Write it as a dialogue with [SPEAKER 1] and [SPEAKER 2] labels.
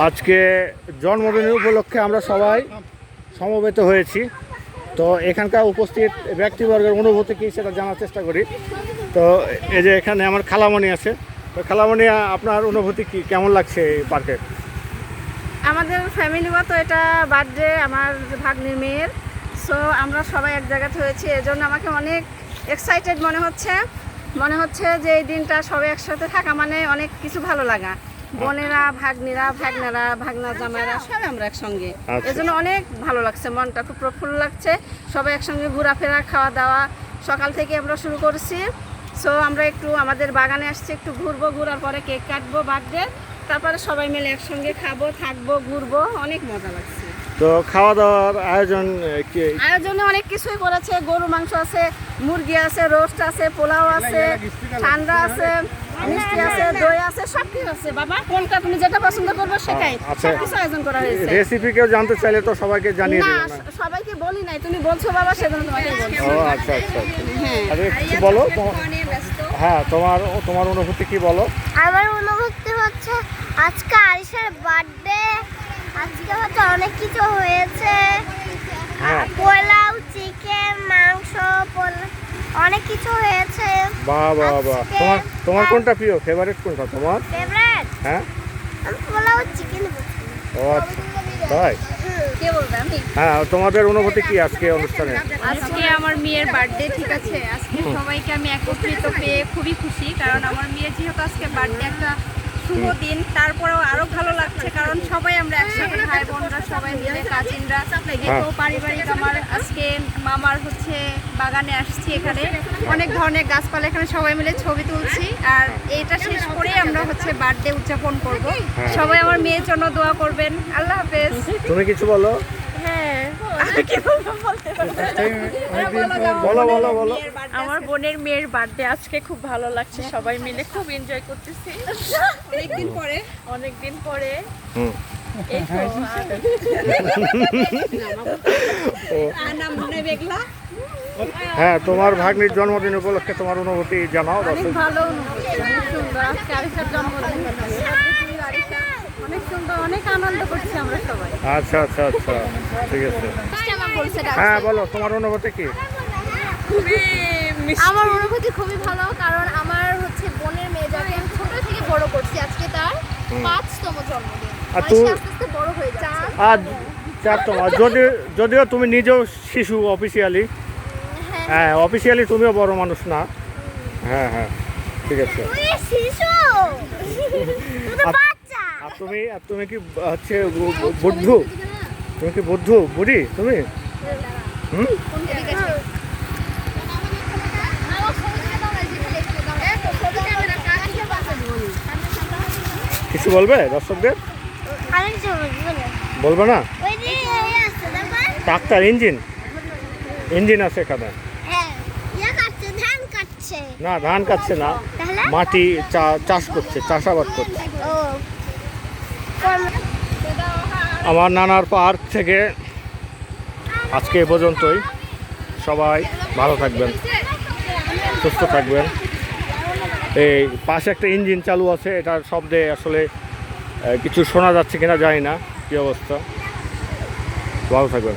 [SPEAKER 1] আজকে জন্মদিন উপলক্ষে আমরা সবাই সমবেত হয়েছি। তো এখানকার উপস্থিত ব্যক্তিবর্গের অনুভূতি কী সেটা জানার চেষ্টা করি। তো এই যে এখানে আমার খালামণি আছে। তো খালামণি, আপনার অনুভূতি কি, কেমন লাগছে এই পার্কে?
[SPEAKER 2] আমাদের ফ্যামিলিগত এটা বার্থডে আমার ভাগ্নির মেয়ের। সো আমরা সবাই এক জায়গাতে হয়েছি, এজন্য আমাকে অনেক এক্সাইটেড মনে হচ্ছে যে এই দিনটা সবাই একসাথে থাকা মানে অনেক কিছু ভালো লাগা। বোনেরা, ভাগ্নিরা, ভাগনা জামাইরা সবাই আমরা একসঙ্গে, এজন্য অনেক ভালো লাগছে, মনটা খুব প্রফুল্ল লাগছে। সবাই একসঙ্গে ঘোরাফেরা, খাওয়া দাওয়া সকাল থেকে আমরা শুরু করছি। সো আমরা একটু আমাদের বাগানে আসছি, একটু ঘুরবো, ঘোরার পরে কেক কাটবো বার্থডে, তারপরে সবাই মিলে একসঙ্গে খাবো, থাকবো, ঘুরবো, অনেক মজা লাগছে।
[SPEAKER 1] তো খাওয়া দাওয়ার
[SPEAKER 2] আয়োজনে অনেক কিছুই করেছে। গরু মাংস আছে, মুরগি আছে, রোস্ট আছে, পোলাও আছে, ঠান্ডা আছে, মিষ্টি আছে, দই আছে, সব কিছু আছে। বাবা, কোনটা তুমি যেটা পছন্দ করবে সেটাই, সব কিছু আয়োজন করা হয়েছে।
[SPEAKER 1] রেসিপি কেউ জানতে চাইলে তো সবাইকে জানিয়ে
[SPEAKER 2] না,
[SPEAKER 1] দিবেন।
[SPEAKER 2] সবাইকে বলি নাই, তুমি বলছো বাবা, সেজন্য তোমাকে বলছি।
[SPEAKER 1] ও আচ্ছা আচ্ছা।
[SPEAKER 2] হ্যাঁ,
[SPEAKER 1] আরে কিছু বলো। হ্যাঁ, তোমার অনুভূতি কি বলো?
[SPEAKER 3] আমার অনুভূতি হচ্ছে আজকে আরিশার বার্থডে, আজকে হচ্ছে অনেক কিছু হয়েছে। পোলাও, চিকেন, মাংস, অনেক কিছু হয়েছে।
[SPEAKER 1] বাহ বাহ বাহ। তোমার কোনটা প্রিয়, ফেভারিট কোনটা তোমার?
[SPEAKER 3] ফেভারিট?
[SPEAKER 1] হ্যাঁ,
[SPEAKER 3] আমি পোলাও চিকেন বলছি।
[SPEAKER 1] ও আচ্ছা, তাই?
[SPEAKER 2] কে বলবে? আমি।
[SPEAKER 1] হ্যাঁ, তোমাদের অনুভূতি কি আজকে অনুষ্ঠানে?
[SPEAKER 4] আজকে আমার মেয়ের বার্থডে, ঠিক আছে। আজকে সবাইকে আমি একত্রিত পেয়ে খুবই খুশি, কারণ আমার মেয়ের যেহেতু আজকে বার্থডে, একটা শুভ দিন। তারপরেও আরো ভালো লাগছে কারণ সবাই আমরা একসাথে, ভাই বোনরা সবাই মিলে, কাজিনরা, তো পারিবারিক আমার আজকে মামার হচ্ছে বাগানে আসছি। এখানে অনেক ধরনের গাছপালা, এখানে সবাই মিলে ছবি তুলছি। আর এইটা শেষ করে আমরা হচ্ছে বার্থডে উদযাপন করব। সবাই আমার মেয়ের জন্য দোয়া করবেন। আল্লাহ হাফেজ।
[SPEAKER 1] তুমি কিছু বলো।
[SPEAKER 3] হ্যাঁ,
[SPEAKER 1] বলো।
[SPEAKER 4] আমার বোনের মেয়ের বার্থডে আজকে, খুব ভালো লাগছে, সবাই মিলে খুব এনজয় করতেছি। অনেকদিন পরে এই তো,
[SPEAKER 1] হ্যাঁ, তোমার ভাগ্নির জন্মদিন উপলক্ষে তোমার অনুভূতি জানাও।
[SPEAKER 2] অনেক ভালো অনুভূতি, অনেক সুন্দর। আজকে আরিশার জন্মদিন, অনেক সুন্দর, অনেক আনন্দ করছি আমরা সবাই।
[SPEAKER 1] আচ্ছা আচ্ছা আচ্ছা, ঠিক আছে। হ্যাঁ বলো, তোমার অনুভূতি কি?
[SPEAKER 3] আমার অনুভূতি খুবই ভালো, কারণ আমার হচ্ছে বোনের মেয়ে, যাকে আমি ছোট থেকে বড় করছি, আজকে তার 5তম জন্মদিন।
[SPEAKER 1] আর
[SPEAKER 3] সে আস্তে আস্তে বড় হয়ে যাচ্ছে।
[SPEAKER 1] আর চারতম, যদিও তুমি নিজেও শিশু অফিসিয়ালি। হ্যাঁ, অফিসিয়ালি তুমিও বড় মানুষ না। হ্যাঁ হ্যাঁ, ঠিক আছে।
[SPEAKER 3] তুই শিশু, তুই তো বাচ্চা।
[SPEAKER 1] আর তুমি কি হচ্ছে বুদ্ধ? তুমি কি বুদ্ধ বুড়ি তুমি? কিছু বলবে দর্শকদের? বলবে না? ট্রাক্টর ইঞ্জিন আছে এখানে। না, ধান কাটছে না, মাটি চাষ করছে, চাষাবাদ করছে। আমার নানার পার্ক থেকে আজকে এ পর্যন্তই। সবাই ভালো থাকবেন, সুস্থ থাকবেন। এই পাশে একটা ইঞ্জিন চালু আছে, এটার শব্দে আসলে কিছু শোনা যাচ্ছে কিনা জানি না, কী অবস্থা। ভালো থাকবেন।